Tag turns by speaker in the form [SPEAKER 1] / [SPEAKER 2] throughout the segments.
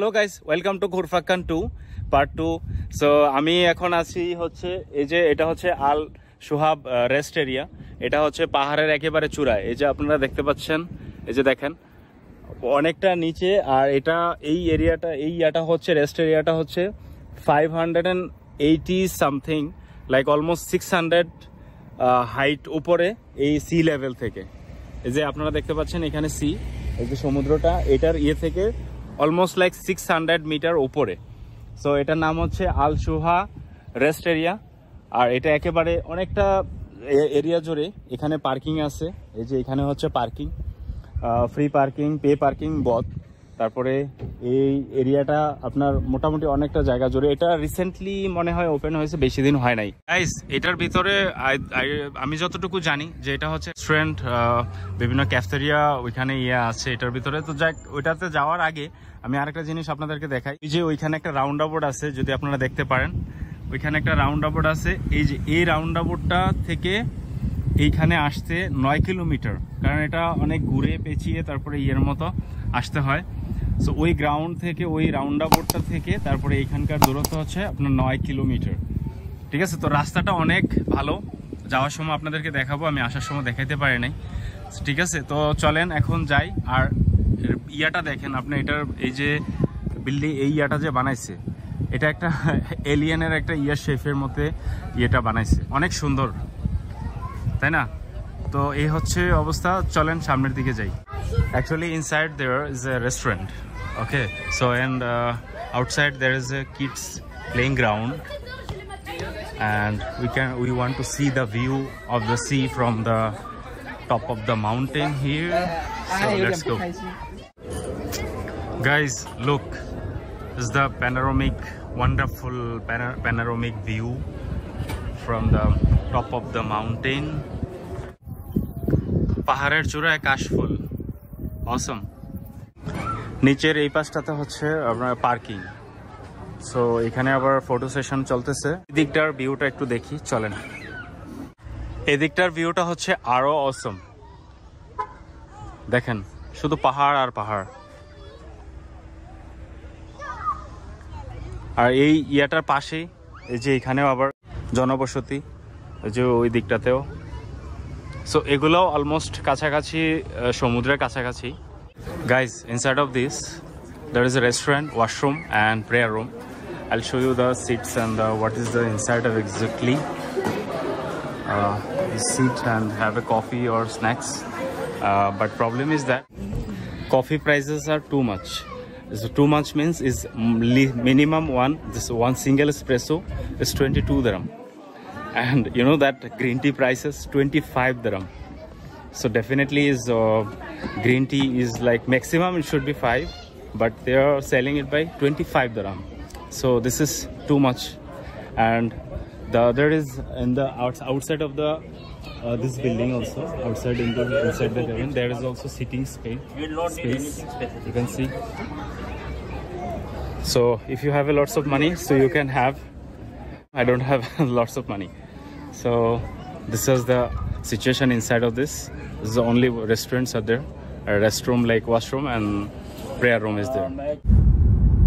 [SPEAKER 1] Hello guys, welcome to খোর ফাক্কান 2 part 2। So আমি এখন আছি হচ্ছে এই যে এটা হচ্ছে আল সুহাব রেস্ট এরিয়া। এটা হচ্ছে পাহাড়ের একেবারে চূড়ায়। এই যে আপনারা দেখতে পাচ্ছেন, এই যে দেখেন অনেকটা নিচে। আর এটা এই এরিয়াটা হচ্ছে রেস্ট এরিয়াটা হচ্ছে 580 সামথিং, লাইক অলমোস্ট 600 হাইট উপরে এই সি লেভেল থেকে। এই যে আপনারা দেখতে পাচ্ছেন এখানে সি, এই যে সমুদ্রটা এটার থেকে অলমোস্ট লাইক 600 মিটার উপরে। সো এটার নাম হচ্ছে আল সুহা রেস্ট এরিয়া। আর এটা একেবারে অনেকটা এরিয়া জুড়ে এখানে পার্কিং আছে। এই যে এখানে হচ্ছে parking, free parking, pay parking both. তারপরে এই এরিয়াটা আপনার মোটামুটি অনেকটা জায়গা জুড়ে। এটা রিসেন্টলি মনে হয় ওপেন হয়েছে, বেশি দিন হয় নাই। গাইস, এটার ভিতরে আমি যতটুকু জানি যে এটা হচ্ছে রেস্টুরেন্ট, বিভিন্ন ক্যাফেটেরিয়া ওইখানে আছে এটার ভিতরে। তো যাক, ওইটাতে যাওয়ার আগে আমি আরেকটা জিনিস আপনাদেরকে দেখাই। এই যে ওইখানে একটা রাউন্ড আবাউট আছে, যদি আপনারা দেখতে পারেন ওইখানে একটা রাউন্ড আবাউট আছে। এই যে এই রাউন্ড আবাউটটা থেকে এইখানে আসতে 9 কিলোমিটার, কারণ এটা অনেক ঘুরে পেঁচিয়ে তারপরে ইয়ের মতো আসতে হয়। সো ওই গ্রাউন্ড থেকে ওই রাউন্ড আবাউটটা থেকে তারপরে এইখানকার দূরত্ব হচ্ছে আপনার 9 কিলোমিটার। ঠিক আছে, তো রাস্তাটা অনেক ভালো। যাওয়ার সময় আপনাদেরকে দেখাবো, আমি আসার সময় দেখাইতে পারি নাই। ঠিক আছে, তো চলেন এখন যাই। আর ইয়াটা দেখেন আপনি, এটার এই যে বিল্ডিং, এই ইয়াটা যে বানাইছে এটা একটা এলিয়েনের একটা ইয়ার শেফের মধ্যে ইয়েটা বানাইছে, অনেক সুন্দর, তাই না? তো এই হচ্ছে অবস্থা। চলেন সামনের দিকে যাই। Actually inside there is a restaurant, okay, so and outside there is a kids playing ground, and we want to see the view of the sea from the top of the mountain here. So let's go. Guys, look, this is the wonderful panoramic view from the top of the mountain. পাহাড়ের চূড়ায় কাশফুল, অসম। নিচের এই পাশটাতে হচ্ছে আপনার parking. So এখানে আবার ফটো সেশন চলতেছে। এদিকটার ভিউটা একটু দেখি, চলেন। এদিকটার ভিউটা হচ্ছে আরো অসম। দেখেন শুধু পাহাড় আর পাহাড়। আর এই ইয়াটার পাশেই এই যে এখানেও আবার জনবসতি, এই যে ওই দিকটাতেও। সো এগুলো অলমোস্ট কাছাকাছি, সমুদ্রের কাছাকাছি। Guys, inside of this there is a restaurant, washroom and prayer room. I'll show you the seats and what is the inside of exactly. You sit and have a coffee or snacks, but problem is that coffee prices are too much. So too much means is minimum one single espresso is 22 dirham. And you know that green tea prices 25 dirham. So definitely is green tea is like maximum it should be 5, but they are selling it by 25 dirham. So this is too much. And the other is in the outside of the this building also, outside inside the cabin there is also sitting space. You will not need anything specific. You can see. So if you have a lots of money, so you can have. I don't have lots of money. So this is the situation inside of this. This is the only restaurants are there. A restroom like washroom and prayer room is there.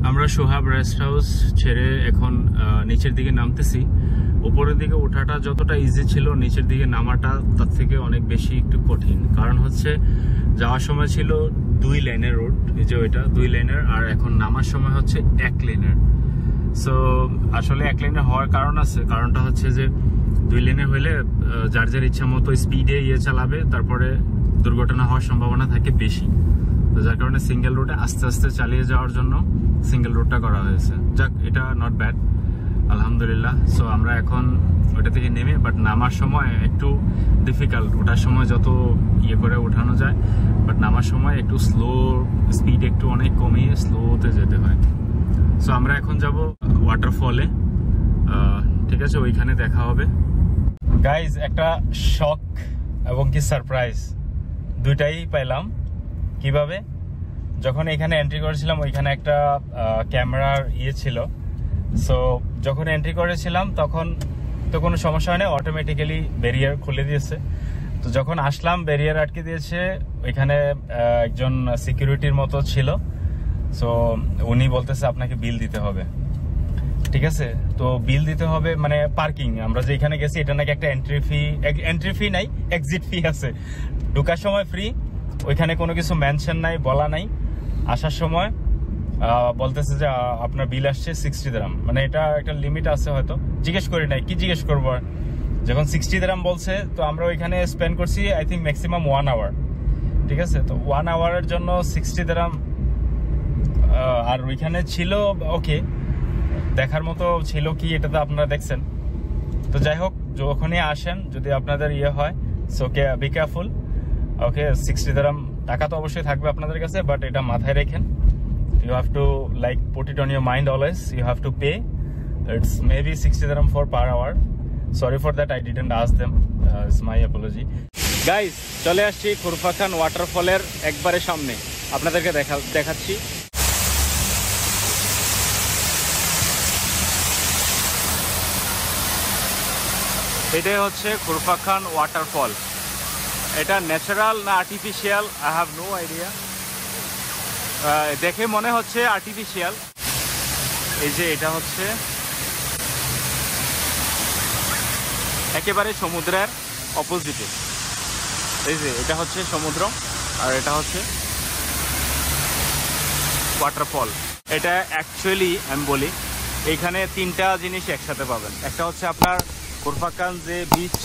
[SPEAKER 1] আমরা Sohab rest house ছেড়ে এখন নিচের দিকে নামতেছি। উপরের দিকে ওঠাটা যতটা easy ছিল, নিচের দিকে নামাটা তার থেকে অনেক বেশি একটু কঠিন। কারণ হচ্ছে যাওয়ার সময় ছিল 2 লেনের রোড, এই যে ওইটা 2 লেনের, আর এখন নামার সময় হচ্ছে 1 লেনের। সো আসলে 1 লেনের হওয়ার কারণ আছে, কারণটা হচ্ছে যে 2 লেনে হইলে যার যার ইচ্ছা মতো স্পিডে চালাবে, তারপরে দুর্ঘটনা হওয়ার সম্ভাবনা থাকে বেশি। তো যার কারণে সিঙ্গেল রোডে আস্তে আস্তে চালিয়ে যাওয়ার জন্য সিঙ্গেল রোডটা করা হয়েছে। যাক, এটা নট ব্যাড, আলহামদুলিল্লাহ। সো আমরা এখন ওইটা থেকে নেমে, বাট নামার সময় একটু ডিফিকাল্ট। ওঠার সময় যত করে ওঠানো যায়, বাট নামার সময় একটু স্লো, স্পিড একটু অনেক কমিয়ে স্লোতে যেতে হয়। সো আমরা এখন যাব ওয়াটারফলে, ঠিক আছে, ওইখানে দেখা হবে। গাইজ, একটা শক এবং কি সারপ্রাইজ দুইটাই পাইলাম। কিভাবে? যখন এখানে এন্ট্রি করেছিলাম ওইখানে একটা ক্যামেরার ছিল। সো যখন এন্ট্রি করেছিলাম তখন তো কোনো সমস্যা হয় না, অটোমেটিক্যালি ব্যারিয়ার খুলে দিয়েছে। তো যখন আসলাম ব্যারিয়ার আটকে দিয়েছে, ওইখানে একজন সিকিউরিটির মতো ছিল। সো উনি বলতেছে আপনাকে বিল দিতে হবে, ঠিক আছে? তো বিল দিতে হবে মানে পার্কিং, আমরা যেখানে গেছি এটা নাকি একটা এন্ট্রি ফি নাই, এক্সিট ফি আছে। ঢোকার সময় ফ্রি, ওইখানে কোনো কিছু মেনশন নাই, বলা নাই। আসার সময় বলতেছে যে আপনার বিল আসছে 60 দিরহাম, মানে এটা একটা লিমিট আছে হয়তো, জিজ্ঞেস করি নাই, কি জিজ্ঞেস করবো। যখন 60 দিরহাম বলছে, তো আমরা ওইখানে স্পেন্ড করছি আই থিঙ্ক ম্যাক্সিমাম 1 আওয়ার, ঠিক আছে? তো 1 আওয়ারের জন্য 60 দিরহাম। আর ওইখানে ছিল ওকে, দেখার মতো ছিল কি, এটা তো আপনারা দেখছেন। তো যাই হোক, যখনই আসেন যদি আপনাদের ইয়ে হয়, সো বি কেয়ারফুল, ওকে? 60 দিরহাম টাকা তো অবশ্যই থাকবে আপনাদের কাছে, বাট এটা মাথায় রাখেন, you have to like put it on your mind always, you have to pay. It's maybe 60 dirham for per hour. Sorry for that, I didn't ask them, it's my apology. Guys, চলে আসছি Khorfakkan ওয়াটারফলের একবারে সামনে, আপনাদেরকে দেখাচ্ছি। এটাই হচ্ছে Khorfakkan waterfall. এটা natural না artificial, I have no idea. দেখে মনে হচ্ছে আর্টিফিশিয়াল। এই যে এটা হচ্ছে একেবারে সমুদ্রের অপোজিটে, এই যে এটা হচ্ছে সমুদ্র আর এটা হচ্ছে ওয়াটারফল। এটা অ্যাকচুয়ালি আমি বলি, এখানে 3টা জিনিস একসাথে পাবেন। একটা হচ্ছে আপনার খোরফাক্কান যে বিচ,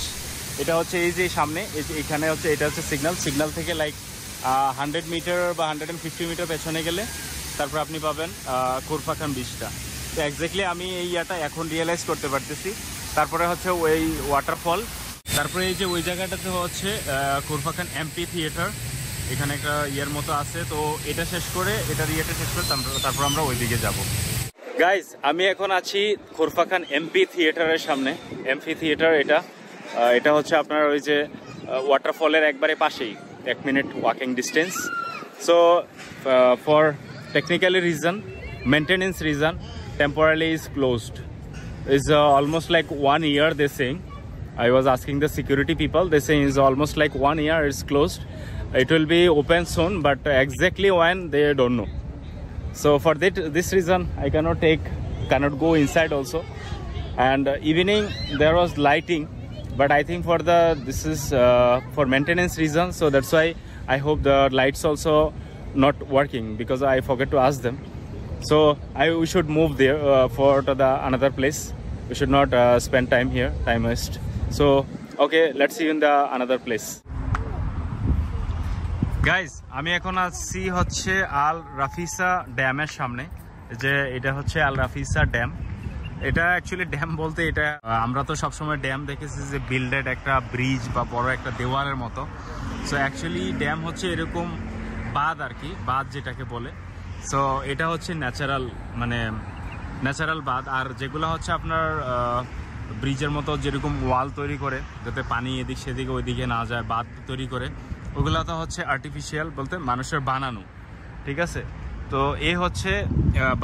[SPEAKER 1] এটা হচ্ছে এই যে সামনে, এই যে এখানে হচ্ছে এটা হচ্ছে সিগন্যাল থেকে লাইক 100 মিটার বা 150 মিটার পেছনে গেলে তারপর আপনি পাবেন খোরফাক্কান বিচটা। তো এক্স্যাক্টলি আমি এই ইয়াটা এখন রিয়েলাইজ করতে পারতেছি। তারপরে হচ্ছে ওই ওয়াটারফল, তারপরে এই যে ওই জায়গাটাতে হচ্ছে খোরফাক্কান এমপি থিয়েটার, এখানে একটা ইয়ের মতো আছে। তো এটা শেষ করে, এটার ইয়েটা শেষ করে তারপর আমরা ওইদিকে যাব। গাইজ, আমি এখন আছি খোরফাক্কান এমপি থিয়েটারের সামনে। এমপি থিয়েটার এটা হচ্ছে আপনার ওই যে ওয়াটারফলের একবারে পাশেই, 1 minute walking distance. So for technically reason, maintenance reason, temporarily is closed. It's almost like 1 year, they're saying. I was asking the security people, they say it's almost like 1 year it's closed. It will be open soon, but exactly when they don't know. So for this reason I cannot go inside also. And evening there was lighting, but I think this is for maintenance reason, so that's why I hope the lights also not working, because I forget to ask them. So we should move there for another place. We should not spend time here, time waste. So okay, let's see you in the another place. Guys, আমি এখন আছি হচ্ছে আল রাফিসা ড্যামের সামনে। যে এটা হচ্ছে আল রাফিসা dam. এটা অ্যাকচুয়ালি ড্যাম বলতে, এটা আমরা তো সবসময় ড্যাম দেখেছি যে বিল্ডেড একটা ব্রিজ বা বড় একটা দেওয়ালের মতো। সো অ্যাকচুয়ালি ড্যাম হচ্ছে এরকম বাঁধ আর কি, বাঁধ যেটাকে বলে। সো এটা হচ্ছে ন্যাচারাল বাঁধ। আর যেগুলো হচ্ছে আপনার ব্রিজের মতো যেরকম ওয়াল তৈরি করে যাতে পানি এদিক সেদিকে ওইদিকে না যায়, বাঁধ তৈরি করে, ওগুলো তো হচ্ছে আর্টিফিশিয়াল, বলতে মানুষের বানানো, ঠিক আছে? তো এই হচ্ছে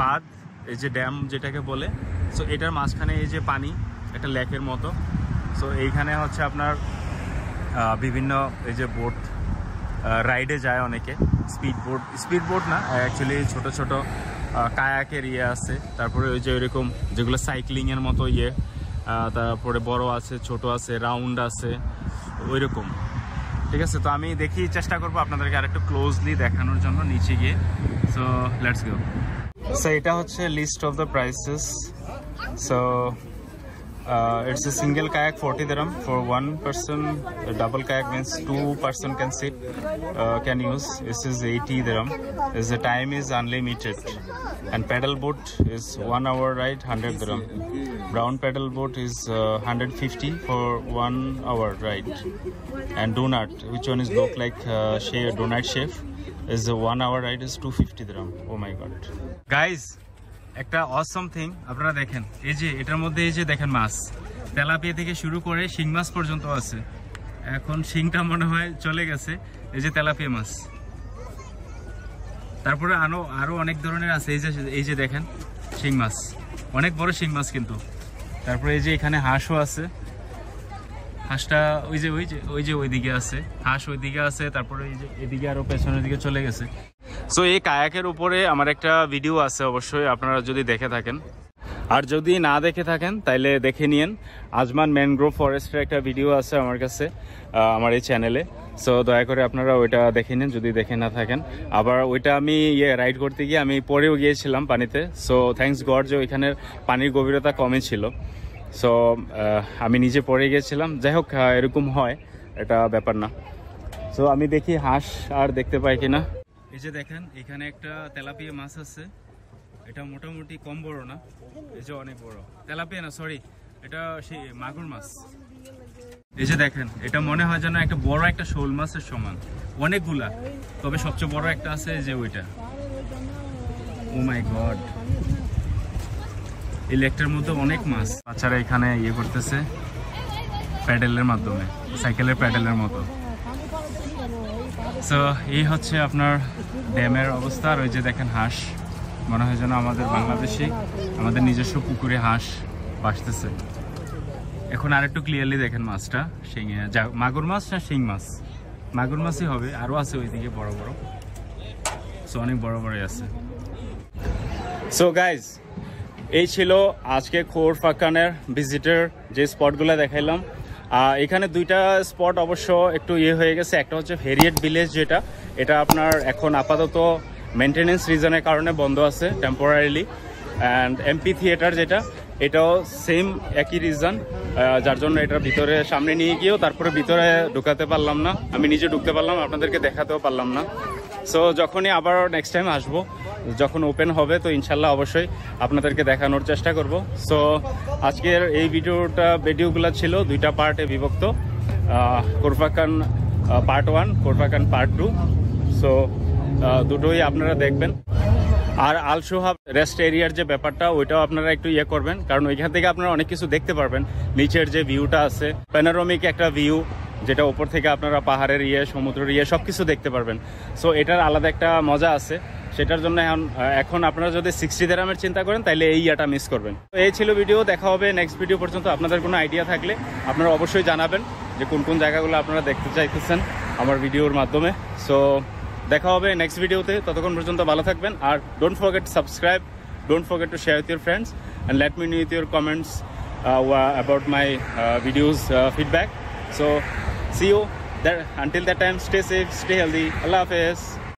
[SPEAKER 1] বাঁধ, এই যে ড্যাম যেটাকে বলে। সো এটার মাঝখানে এই যে পানি, একটা লেকের মতো। সো এইখানে হচ্ছে আপনার বিভিন্ন এই যে বোট রাইডে যায় অনেকে, স্পিড বোট না অ্যাকচুয়ালি, ছোট ছোট কায়াকের ইয়ে আছে। তারপরে ওই যে ওইরকম যেগুলো সাইক্লিংয়ের মতো ইয়ে, তারপরে বড় আছে, ছোট আছে, রাউন্ড আছে, ওইরকম, ঠিক আছে? তো আমি চেষ্টা করবো আপনাদেরকে আরেকটু ক্লোজলি দেখানোর জন্য নিচে গিয়ে। So let's go. সো এটা হচ্ছে list of the prices. So it's a single kayak 40 dirham for 1 person. A double kayak means 2 person can use. This is 80 dirham. The time is unlimited. And paddle boat is 1 hour ride, 100 dirham. Brown paddle boat is 150 for 1 hour ride. And donut, which one is look like donut chef, is 1 hour ride is 250 dirham. Oh my god, guys, একটা অসম thing আপনারা দেখেন, এই যে এটার মধ্যে এই যে দেখেন মাছ, তেলাপিয়া থেকে শুরু করে শিং মাছ পর্যন্ত আছে। এখন শিংটা মনে হয় চলে গেছে। এই যে তেলাপিয়া মাছ, তারপরে আরো অনেক ধরনের আছে। এই যে দেখেন শিং মাছ, অনেক বড় শিং মাছ কিন্তু। তারপরে এই যে এখানে হাঁসও আছে, হাঁসটা ওই যে ওইদিকে আছে, হাঁস ওইদিকে আছে। তারপরে এই যে এদিকে আরো পেছনের দিকে চলে গেছে। সো এই কায়াকের উপরে আমার একটা ভিডিও আছে, অবশ্যই আপনারা যদি দেখে থাকেন, আর যদি না দেখে থাকেন তাইলে দেখে নিন। আজমান ম্যানগ্রোভ ফরেস্টের একটা ভিডিও আছে আমার কাছে, আমার এই চ্যানেলে। সো দয়া করে আপনারা ওইটা দেখে নিন যদি দেখে না থাকেন। আবার ওইটা আমি রাইড করতে গিয়ে আমি পরেও গিয়েছিলাম পানিতে। সো থ্যাঙ্কস গড যে ওইখানের পানির গভীরতা কমই ছিল। সো আমি নিজে পড়ে গিয়েছিলাম। যাই হোক, এরকম হয়, এটা ব্যাপার না। সো আমি দেখি হাঁস আর দেখতে পাই কিনা। এই যে দেখেন, এখানে একটা তেলাপিয়া মাছ আছে। এটা মোটামুটি কম বড় না, এই যে অনেক বড়। তেলাপিয়া না, সরি, এটা সেই মাগুর মাছ। এই যে দেখেন, এটা মনে হয় যেন একটা বড় একটা শোল মাছের সমান, অনেকগুলা। তবে সবচেয়ে বড় একটা আছে যে ওইটা। ও মাই গড, এই লেকটার মধ্যে অনেক মাছ। বাচ্চারা এখানে করতেছে প্যাডেলের মাধ্যমে, সাইকেলের প্যাডেলের মতো। সো এই হচ্ছে আপনার ড্যামের অবস্থা। আর ওই যে দেখেন হাঁস, মনে হয় যেন আমাদের বাংলাদেশে আমাদের নিজস্ব পুকুরে হাঁস বাসতেছে। এখন আর একটু ক্লিয়ারলি দেখেন মাছটা, শিঙে মাগুর মাছ না শিং মাছ? মাগুর মাছই হবে, আরও আছে ওইদিকে বড় বড়। সো অনেক বড় বড়ই আছে। সো গাইজ, এই ছিল আজকে খোর ফাক্কানের ভিজিটার যে স্পটগুলো দেখাইলাম। এখানে দুইটা স্পট অবশ্য একটু হয়ে গেছে। একটা হচ্ছে ভেরিয়েট ভিলেজ, যেটা এটা আপনার এখন আপাতত মেনটেনেন্স রিজনের কারণে বন্ধ আছে টেম্পোরারিলি। অ্যান্ড এমপি থিয়েটার যেটা, এটাও সেম একই রিজন, যার জন্য এটার ভিতরে সামনে নিয়ে গিয়েও তারপরে ভিতরে ঢুকাতে পারলাম না, আমি নিজে ঢুকতে পারলাম, আপনাদেরকে দেখাতেও পারলাম না। সো যখনই আবার নেক্সট টাইম আসবো, যখন ওপেন হবে, তো ইনশাল্লাহ অবশ্যই আপনাদেরকে দেখানোর চেষ্টা করব। সো আজকের এই ভিডিওগুলো ছিল দুইটা পার্টে বিভক্ত, Khorfakkan part 1, Khorfakkan part 2। So দুটোই আপনারা দেখবেন। আর আল সোহাব রেস্ট এরিয়ার যে ব্যাপারটা, ওইটাও আপনারা একটু করবেন, কারণ ওইখান থেকে আপনারা অনেক কিছু দেখতে পারবেন। নিচের যে ভিউটা আছে, প্যানোরামিক একটা ভিউ, যেটা উপর থেকে আপনারা পাহাড়ের সমুদ্রের সবকিছু দেখতে পারবেন। সো এটার আলাদা একটা মজা আছে। সেটার জন্য এখন আপনারা যদি 60 দিরহামের চিন্তা করেন, তাহলে এই ইয়াটা মিস করবেন। তো এই ছিল ভিডিও, দেখা হবে নেক্সট ভিডিও পর্যন্ত। আপনাদের কোনো আইডিয়া থাকলে আপনারা অবশ্যই জানাবেন যে কোন কোন জায়গাগুলো আপনারা দেখতে চাইতেছেন আমার ভিডিওর মাধ্যমে। সো দেখা হবে নেক্সট ভিডিওতে, ততক্ষণ পর্যন্ত ভালো থাকবেন। আর don't forget to subscribe, don't forget to share with your friends, and let me know with your comments about my videos feedback. So see you there. Until that time, stay safe, stay healthy. Allah Hafiz.